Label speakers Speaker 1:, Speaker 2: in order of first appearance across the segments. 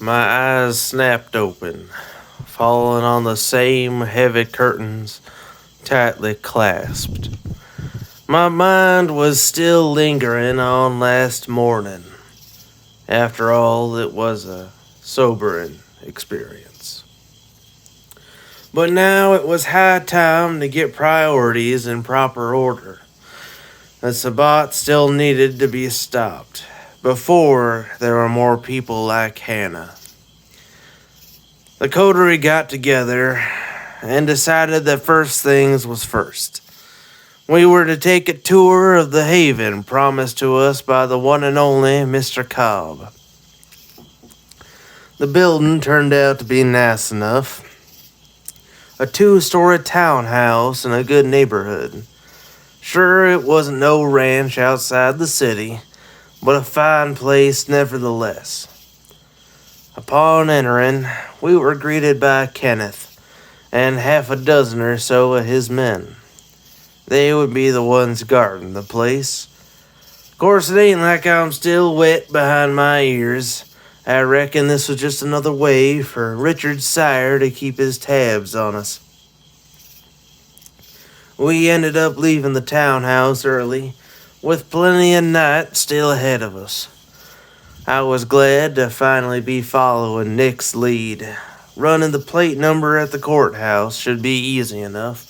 Speaker 1: My eyes snapped open, falling on the same heavy curtains tightly clasped. My mind was still lingering on last morning. After all, it was a sobering experience. But now it was high time to get priorities in proper order. The Sabbat still needed to be stopped before there were more people like Hannah. The coterie got together and decided that first things was first. We were to take a tour of the haven promised to us by the one and only Mr. Cobb. The building turned out to be nice enough. A 2-story townhouse in a good neighborhood. Sure, it wasn't no ranch outside the city, but a fine place nevertheless. Upon entering, we were greeted by Kenneth and half a dozen or so of his men. They would be the ones guarding the place. Of course, it ain't like I'm still wet behind my ears. I reckon this was just another way for Richard Sire to keep his tabs on us. We ended up leaving the townhouse early, with plenty of night still ahead of us. I was glad to finally be following Nick's lead. Running the plate number at the courthouse should be easy enough,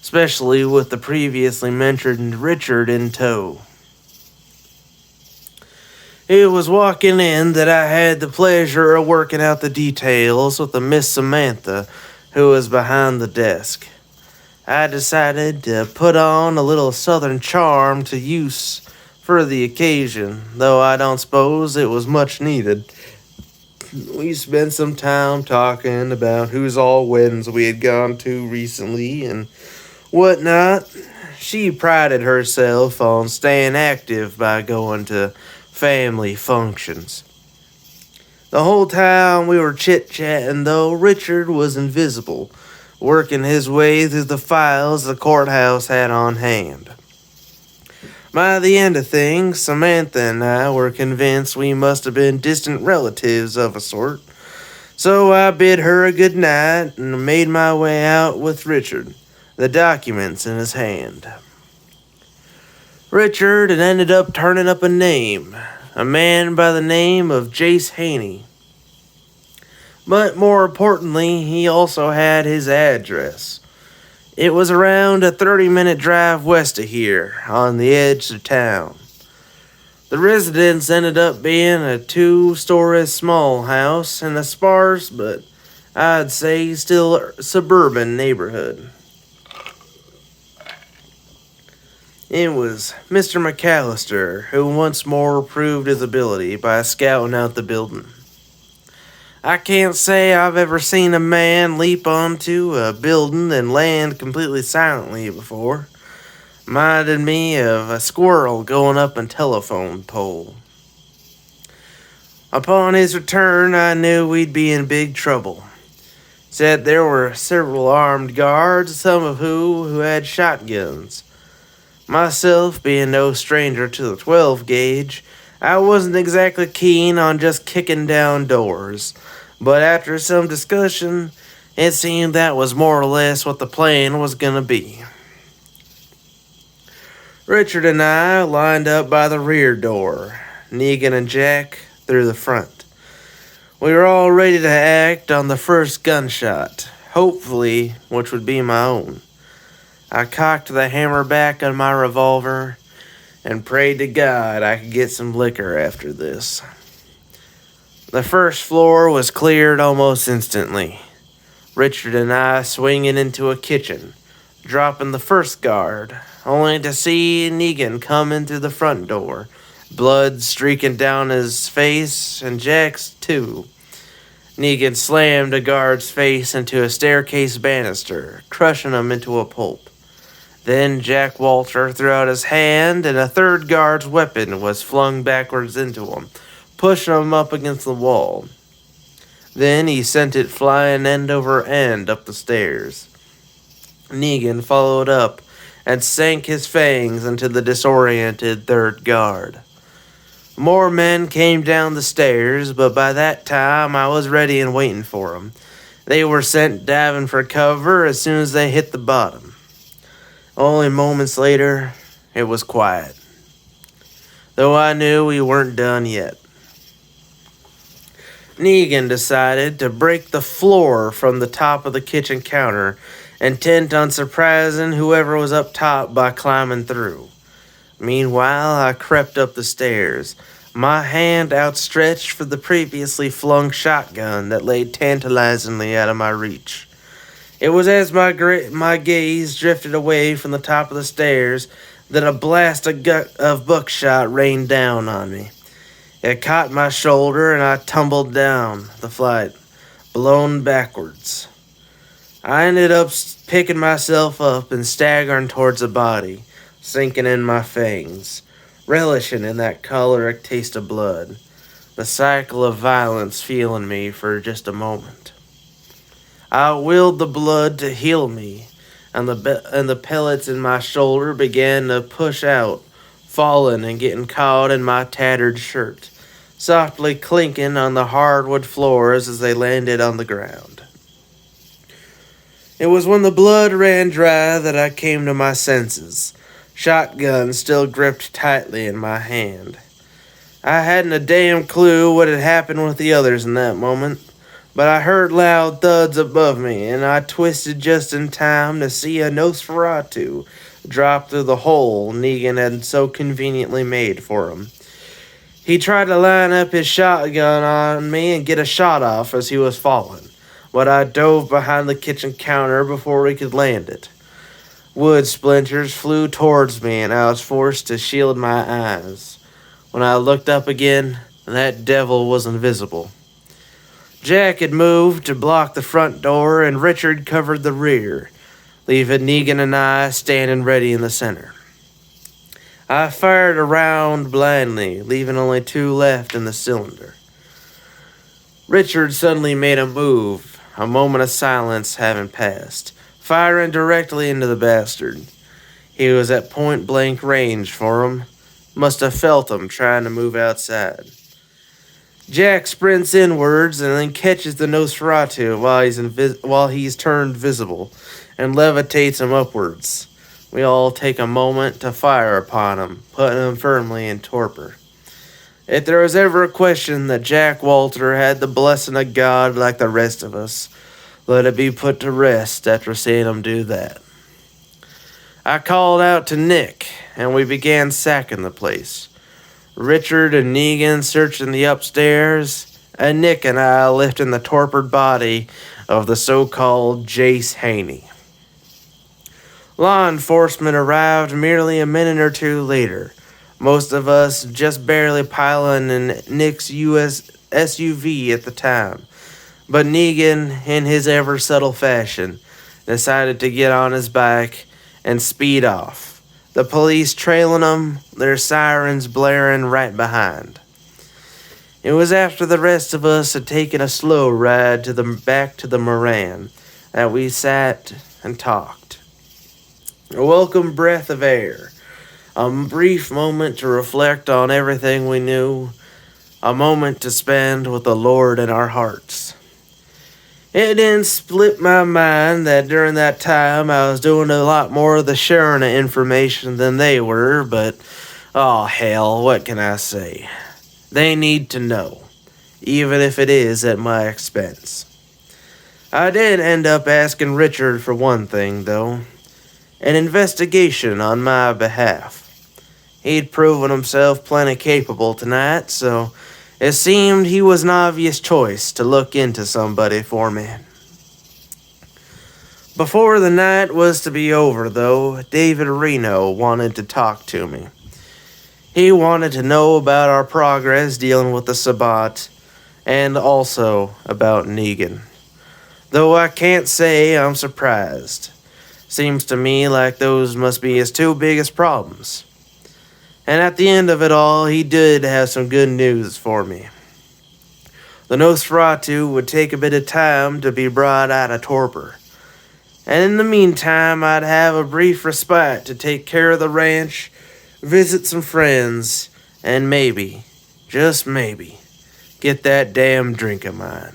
Speaker 1: especially with the previously mentioned Richard in tow. It was walking in that I had the pleasure of working out the details with the Miss Samantha, who was behind the desk. I decided to put on a little southern charm to use for the occasion, though I don't suppose it was much needed. We spent some time talking about whose all weddings we had gone to recently and whatnot. She prided herself on staying active by going to family functions. The whole time we were chit-chatting, though, Richard was invisible, working his way through the files the courthouse had on hand. By the end of things, Samantha and I were convinced we must have been distant relatives of a sort, so I bid her a good night and made my way out with Richard, the documents in his hand. Richard had ended up turning up a name, a man by the name of Jace Haney. But more importantly, he also had his address. It was around a 30-minute drive west of here, on the edge of town. The residence ended up being a 2-story small house in a sparse, but I'd say still suburban neighborhood. It was Mr. McAllister who once more proved his ability by scouting out the building. I can't say I've ever seen a man leap onto a building and land completely silently before. Reminded me of a squirrel going up a telephone pole. Upon his return, I knew we'd be in big trouble. Said there were several armed guards, some of who had shotguns. Myself, being no stranger to the 12-gauge, I wasn't exactly keen on just kicking down doors, but after some discussion, it seemed that was more or less what the plan was gonna be. Richard and I lined up by the rear door, Negan and Jack through the front. We were all ready to act on the first gunshot, hopefully, which would be my own. I cocked the hammer back on my revolver and prayed to God I could get some liquor after this. The first floor was cleared almost instantly. Richard and I swinging into a kitchen, dropping the first guard, only to see Negan come in through the front door, blood streaking down his face, and Jack's too. Negan slammed a guard's face into a staircase banister, crushing him into a pulp. Then Jack Walter threw out his hand, and a third guard's weapon was flung backwards into him, pushing him up against the wall. Then he sent it flying end over end up the stairs. Negan followed up and sank his fangs into the disoriented third guard. More men came down the stairs, but by that time I was ready and waiting for them. They were sent diving for cover as soon as they hit the bottom. Only moments later, it was quiet, though I knew we weren't done yet. Negan decided to break the floor from the top of the kitchen counter, intent on surprising whoever was up top by climbing through. Meanwhile, I crept up the stairs, my hand outstretched for the previously flung shotgun that lay tantalizingly out of my reach. It was as my gaze drifted away from the top of the stairs that a blast of buckshot rained down on me. It caught my shoulder and I tumbled down the flight, blown backwards. I ended up picking myself up and staggering towards the body, sinking in my fangs, relishing in that choleric taste of blood, the cycle of violence fueling me for just a moment. I willed the blood to heal me, and the pellets in my shoulder began to push out, falling and getting caught in my tattered shirt, softly clinking on the hardwood floors as they landed on the ground. It was when the blood ran dry that I came to my senses, shotgun still gripped tightly in my hand. I hadn't a damn clue what had happened with the others in that moment, but I heard loud thuds above me, and I twisted just in time to see a Nosferatu drop through the hole Negan had so conveniently made for him. He tried to line up his shotgun on me and get a shot off as he was falling, but I dove behind the kitchen counter before he could land it. Wood splinters flew towards me, and I was forced to shield my eyes. When I looked up again, that devil was invisible. Jack had moved to block the front door, and Richard covered the rear, leaving Negan and I standing ready in the center. I fired a round blindly, leaving only 2 left in the cylinder. Richard suddenly made a move, a moment of silence having passed, firing directly into the bastard. He was at point-blank range for him. Must have felt him trying to move outside. Jack sprints inwards and then catches the Nosferatu while he's turned visible and levitates him upwards. We all take a moment to fire upon him, putting him firmly in torpor. If there was ever a question that Jack Walter had the blessing of God like the rest of us, let it be put to rest after seeing him do that. I called out to Nick, and we began sacking the place. Richard and Negan searching the upstairs, and Nick and I lifting the torpid body of the so-called Jace Haney. Law enforcement arrived merely a minute or 2 later, most of us just barely piling in Nick's SUV at the time. But Negan, in his ever-subtle fashion, decided to get on his bike and speed off. The police trailing him, their sirens blaring right behind. It was after the rest of us had taken a slow ride back to the Moran that we sat and talked. A welcome breath of air, a brief moment to reflect on everything we knew, a moment to spend with the Lord in our hearts. It didn't split my mind that during that time I was doing a lot more of the sharing of information than they were, but oh hell, what can I say? They need to know, even if it is at my expense. I did end up asking Richard for one thing, though. An investigation on my behalf. He'd proven himself plenty capable tonight, so it seemed he was an obvious choice to look into somebody for me. Before the night was to be over, though, David Reno wanted to talk to me. He wanted to know about our progress dealing with the Sabbat, and also about Negan. Though I can't say I'm surprised. Seems to me like those must be his 2 biggest problems. And at the end of it all, he did have some good news for me. The Nosferatu would take a bit of time to be brought out of torpor. And in the meantime, I'd have a brief respite to take care of the ranch, visit some friends, and maybe just maybe, get that damn drink of mine.